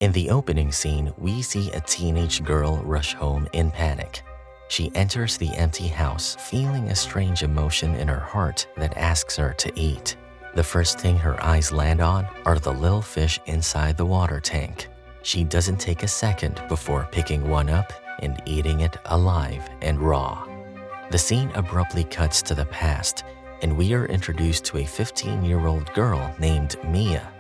In the opening scene, we see a teenage girl rush home in panic. She enters the empty house, feeling a strange emotion in her heart that asks her to eat. The first thing her eyes land on are the little fish inside the water tank. She doesn't take a second before picking one up and eating it alive and raw. The scene abruptly cuts to the past, and we are introduced to a 15-year-old girl named Mia.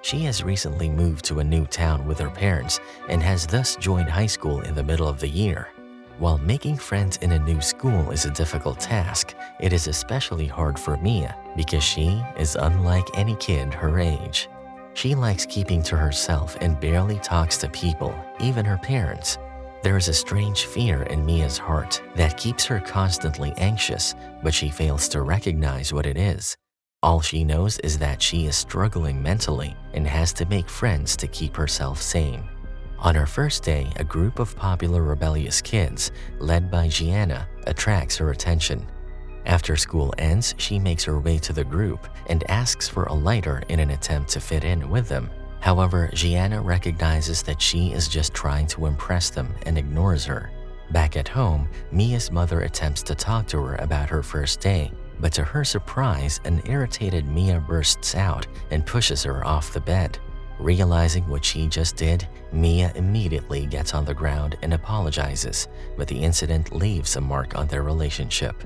She has recently moved to a new town with her parents and has thus joined high school in the middle of the year. While making friends in a new school is a difficult task, it is especially hard for Mia because she is unlike any kid her age. She likes keeping to herself and barely talks to people, even her parents. There is a strange fear in Mia's heart that keeps her constantly anxious, but she fails to recognize what it is. All she knows is that she is struggling mentally and has to make friends to keep herself sane. On her first day, a group of popular rebellious kids, led by Gianna, attracts her attention. After school ends, she makes her way to the group and asks for a lighter in an attempt to fit in with them. However, Gianna recognizes that she is just trying to impress them and ignores her. Back at home, Mia's mother attempts to talk to her about her first day, but to her surprise, an irritated Mia bursts out and pushes her off the bed. Realizing what she just did, Mia immediately gets on the ground and apologizes, but the incident leaves a mark on their relationship.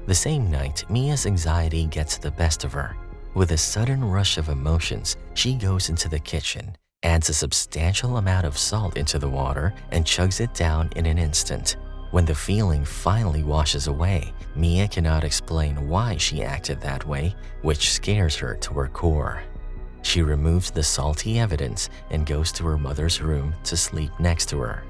The same night, Mia's anxiety gets the best of her. With a sudden rush of emotions, she goes into the kitchen, adds a substantial amount of salt into the water, and chugs it down in an instant. When the feeling finally washes away, Mia cannot explain why she acted that way, which scares her to her core. She removes the salty evidence and goes to her mother's room to sleep next to her.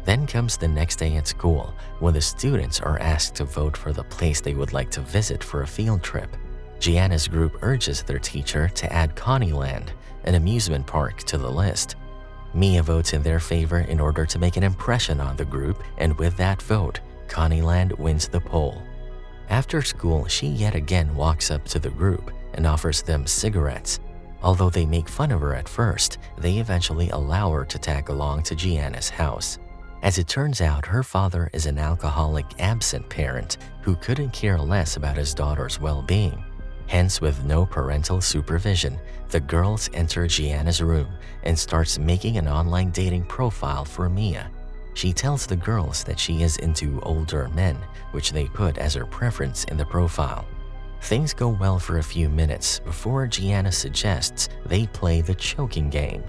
Then comes the next day at school, when the students are asked to vote for the place they would like to visit for a field trip. Gianna's group urges their teacher to add Connieland, an amusement park, to the list. Mia votes in their favor in order to make an impression on the group, and with that vote, Connieland wins the poll. After school, she yet again walks up to the group and offers them cigarettes. Although they make fun of her at first, they eventually allow her to tag along to Gianna's house. As it turns out, her father is an alcoholic absent parent who couldn't care less about his daughter's well-being. Hence, with no parental supervision, the girls enter Gianna's room and starts making an online dating profile for Mia. She tells the girls that she is into older men, which they put as her preference in the profile. Things go well for a few minutes before Gianna suggests they play the choking game.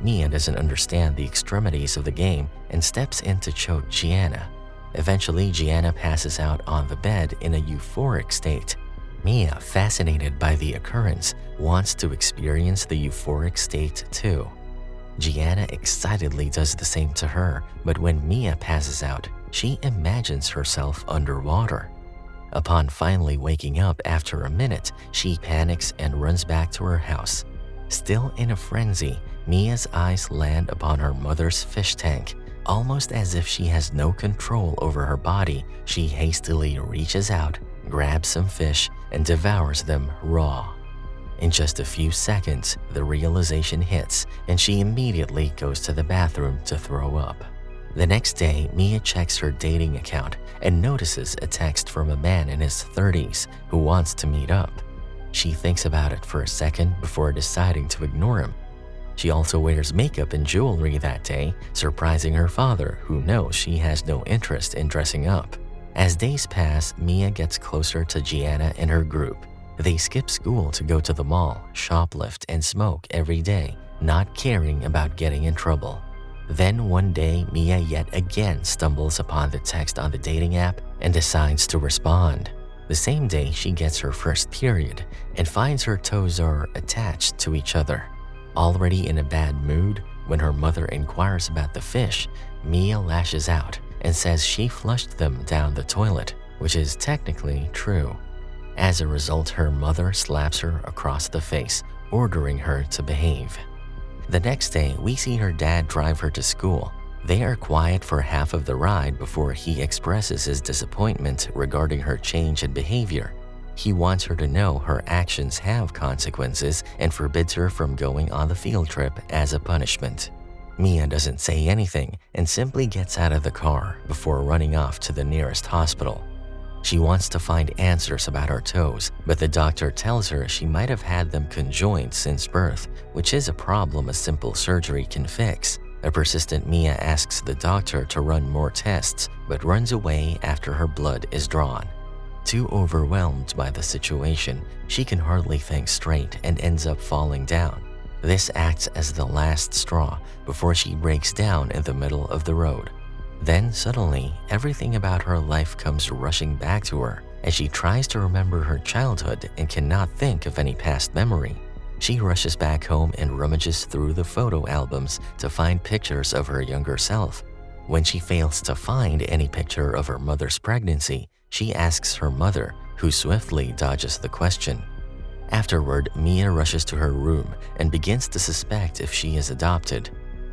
Mia doesn't understand the extremities of the game and steps in to choke Gianna. Eventually, Gianna passes out on the bed in a euphoric state. Mia, fascinated by the occurrence, wants to experience the euphoric state too. Gianna excitedly does the same to her, but when Mia passes out, she imagines herself underwater. Upon finally waking up after a minute, she panics and runs back to her house. Still in a frenzy, Mia's eyes land upon her mother's fish tank. Almost as if she has no control over her body, she hastily reaches out, grabs some fish, and devours them raw. In just a few seconds, the realization hits, and she immediately goes to the bathroom to throw up. The next day, Mia checks her dating account and notices a text from a man in his 30s who wants to meet up. She thinks about it for a second before deciding to ignore him. She also wears makeup and jewelry that day, surprising her father, who knows she has no interest in dressing up. As days pass, Mia gets closer to Gianna and her group. They skip school to go to the mall, shoplift, and smoke every day, not caring about getting in trouble. Then one day, Mia yet again stumbles upon the text on the dating app and decides to respond. The same day, she gets her first period and finds her toes are attached to each other. Already in a bad mood, when her mother inquires about the fish, Mia lashes out and says she flushed them down the toilet, which is technically true. As a result, her mother slaps her across the face, ordering her to behave. The next day, we see her dad drive her to school. They are quiet for half of the ride before he expresses his disappointment regarding her change in behavior. He wants her to know her actions have consequences and forbids her from going on the field trip as a punishment. Mia doesn't say anything and simply gets out of the car before running off to the nearest hospital. She wants to find answers about her toes, but the doctor tells her she might have had them conjoined since birth, which is a problem a simple surgery can fix. A persistent Mia asks the doctor to run more tests, but runs away after her blood is drawn. Too overwhelmed by the situation, she can hardly think straight and ends up falling down. This acts as the last straw before she breaks down in the middle of the road. Then suddenly, everything about her life comes rushing back to her as she tries to remember her childhood and cannot think of any past memory. She rushes back home and rummages through the photo albums to find pictures of her younger self. When she fails to find any picture of her mother's pregnancy, she asks her mother, who swiftly dodges the question. Afterward, Mia rushes to her room and begins to suspect if she is adopted.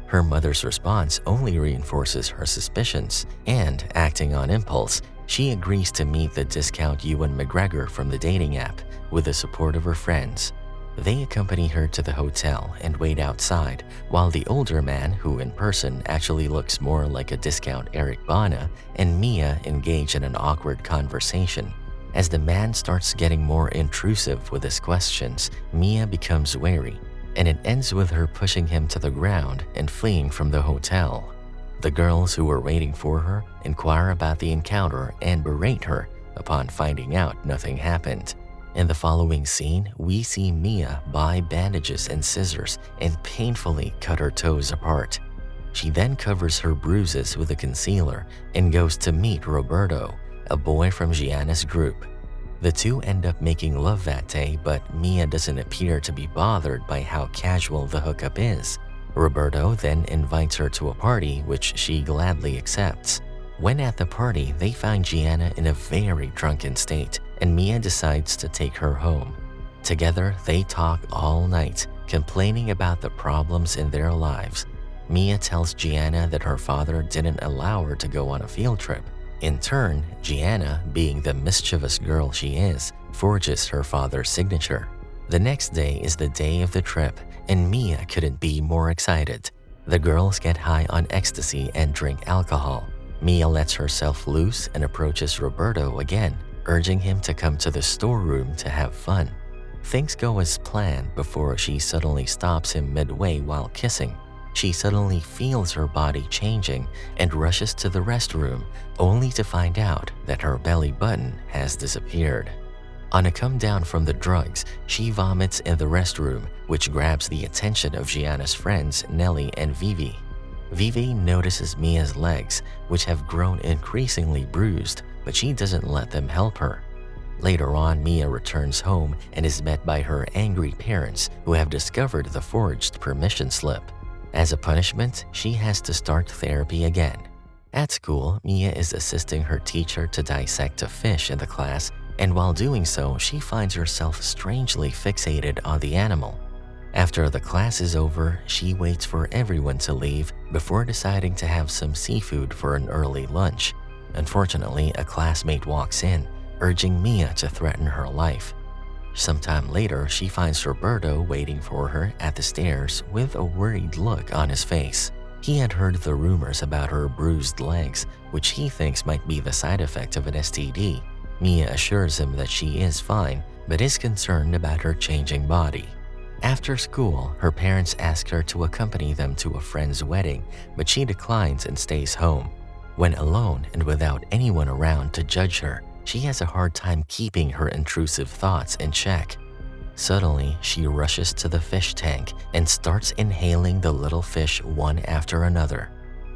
Her mother's response only reinforces her suspicions, and, acting on impulse, she agrees to meet the discount Ewan McGregor from the dating app with the support of her friends. They accompany her to the hotel and wait outside, while the older man, who in person actually looks more like a discount Eric Bana, and Mia engage in an awkward conversation. As the man starts getting more intrusive with his questions, Mia becomes wary, and it ends with her pushing him to the ground and fleeing from the hotel. The girls who were waiting for her inquire about the encounter and berate her upon finding out nothing happened. In the following scene, we see Mia buy bandages and scissors and painfully cut her toes apart. She then covers her bruises with a concealer and goes to meet Roberto, a boy from Gianna's group. The two end up making love that day, but Mia doesn't appear to be bothered by how casual the hookup is. Roberto then invites her to a party, which she gladly accepts. When at the party, they find Gianna in a very drunken state, and Mia decides to take her home. Together, they talk all night, complaining about the problems in their lives. Mia tells Gianna that her father didn't allow her to go on a field trip. In turn, Gianna, being the mischievous girl she is, forges her father's signature. The next day is the day of the trip, and Mia couldn't be more excited. The girls get high on ecstasy and drink alcohol. Mia lets herself loose and approaches Roberto again, urging him to come to the storeroom to have fun. Things go as planned before she suddenly stops him midway while kissing. She suddenly feels her body changing and rushes to the restroom, only to find out that her belly button has disappeared. On a come down from the drugs, she vomits in the restroom, which grabs the attention of Gianna's friends Nelly and Vivi. Vivi notices Mia's legs, which have grown increasingly bruised, but she doesn't let them help her. Later on, Mia returns home and is met by her angry parents, who have discovered the forged permission slip. As a punishment, she has to start therapy again. At school, Mia is assisting her teacher to dissect a fish in the class, and while doing so, she finds herself strangely fixated on the animal. After the class is over, she waits for everyone to leave before deciding to have some seafood for an early lunch. Unfortunately, a classmate walks in, urging Mia to threaten her life. Sometime later, she finds Roberto waiting for her at the stairs with a worried look on his face. He had heard the rumors about her bruised legs, which he thinks might be the side effect of an STD. Mia assures him that she is fine, but is concerned about her changing body. After school, her parents ask her to accompany them to a friend's wedding, but she declines and stays home. When alone and without anyone around to judge her, she has a hard time keeping her intrusive thoughts in check. Suddenly, she rushes to the fish tank and starts inhaling the little fish one after another.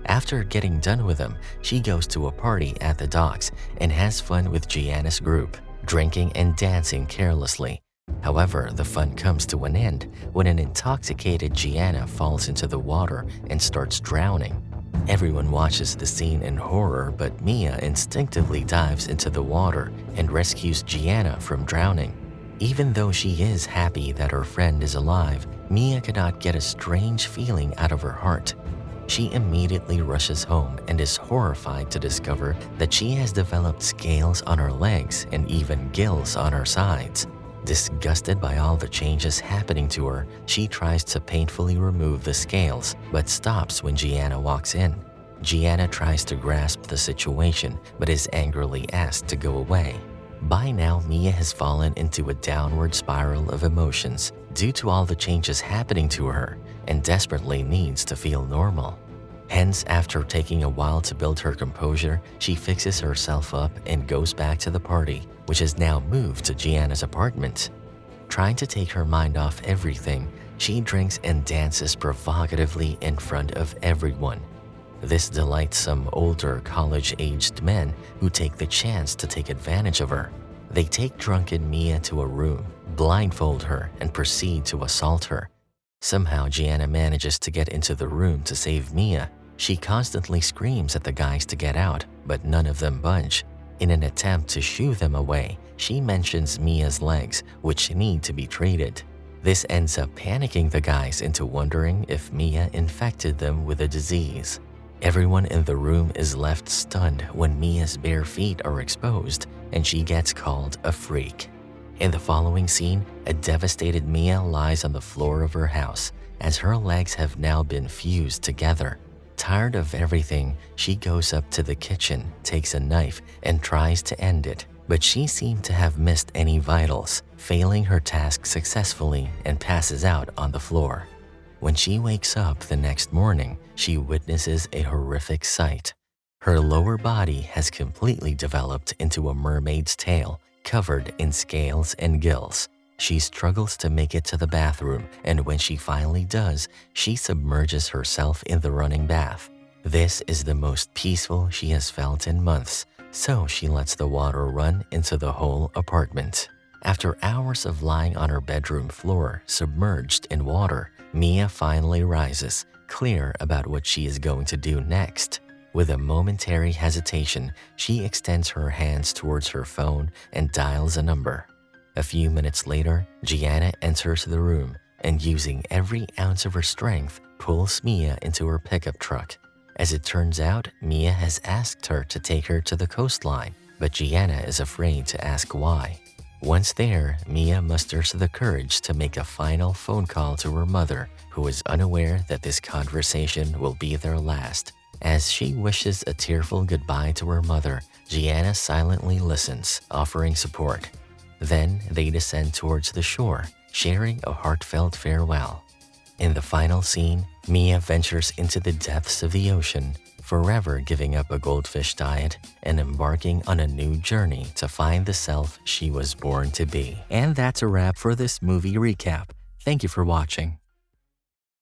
After getting done with them, she goes to a party at the docks and has fun with Gianna's group, drinking and dancing carelessly. However, the fun comes to an end when an intoxicated Gianna falls into the water and starts drowning. Everyone watches the scene in horror, but Mia instinctively dives into the water and rescues Gianna from drowning. Even though she is happy that her friend is alive, Mia cannot get a strange feeling out of her heart. She immediately rushes home and is horrified to discover that she has developed scales on her legs and even gills on her sides. Disgusted by all the changes happening to her, she tries to painfully remove the scales, but stops when Gianna walks in. Gianna tries to grasp the situation, but is angrily asked to go away. By now, Mia has fallen into a downward spiral of emotions due to all the changes happening to her and desperately needs to feel normal. Hence, after taking a while to build her composure, she fixes herself up and goes back to the party, which has now moved to Gianna's apartment. Trying to take her mind off everything, she drinks and dances provocatively in front of everyone. This delights some older college-aged men who take the chance to take advantage of her. They take drunken Mia to a room, blindfold her, and proceed to assault her. Somehow, Gianna manages to get into the room to save Mia. She constantly screams at the guys to get out, but none of them budge. In an attempt to shoo them away, she mentions Mia's legs, which need to be treated. This ends up panicking the guys into wondering if Mia infected them with a disease. Everyone in the room is left stunned when Mia's bare feet are exposed and she gets called a freak. In the following scene, a devastated Mia lies on the floor of her house as her legs have now been fused together. Tired of everything, she goes up to the kitchen, takes a knife, and tries to end it. But she seemed to have missed any vitals, failing her task successfully and passes out on the floor. When she wakes up the next morning, she witnesses a horrific sight. Her lower body has completely developed into a mermaid's tail, covered in scales and gills. She struggles to make it to the bathroom, and when she finally does, she submerges herself in the running bath. This is the most peaceful she has felt in months, so she lets the water run into the whole apartment. After hours of lying on her bedroom floor, submerged in water, Mia finally rises, clear about what she is going to do next. With a momentary hesitation, she extends her hands towards her phone and dials a number. A few minutes later, Gianna enters the room and, using every ounce of her strength, pulls Mia into her pickup truck. As it turns out, Mia has asked her to take her to the coastline, but Gianna is afraid to ask why. Once there, Mia musters the courage to make a final phone call to her mother, who is unaware that this conversation will be their last. As she wishes a tearful goodbye to her mother, Gianna silently listens, offering support. Then they descend towards the shore, sharing a heartfelt farewell. In the final scene, Mia ventures into the depths of the ocean, forever giving up a goldfish diet and embarking on a new journey to find the self she was born to be. And that's a wrap for this movie recap. Thank you for watching.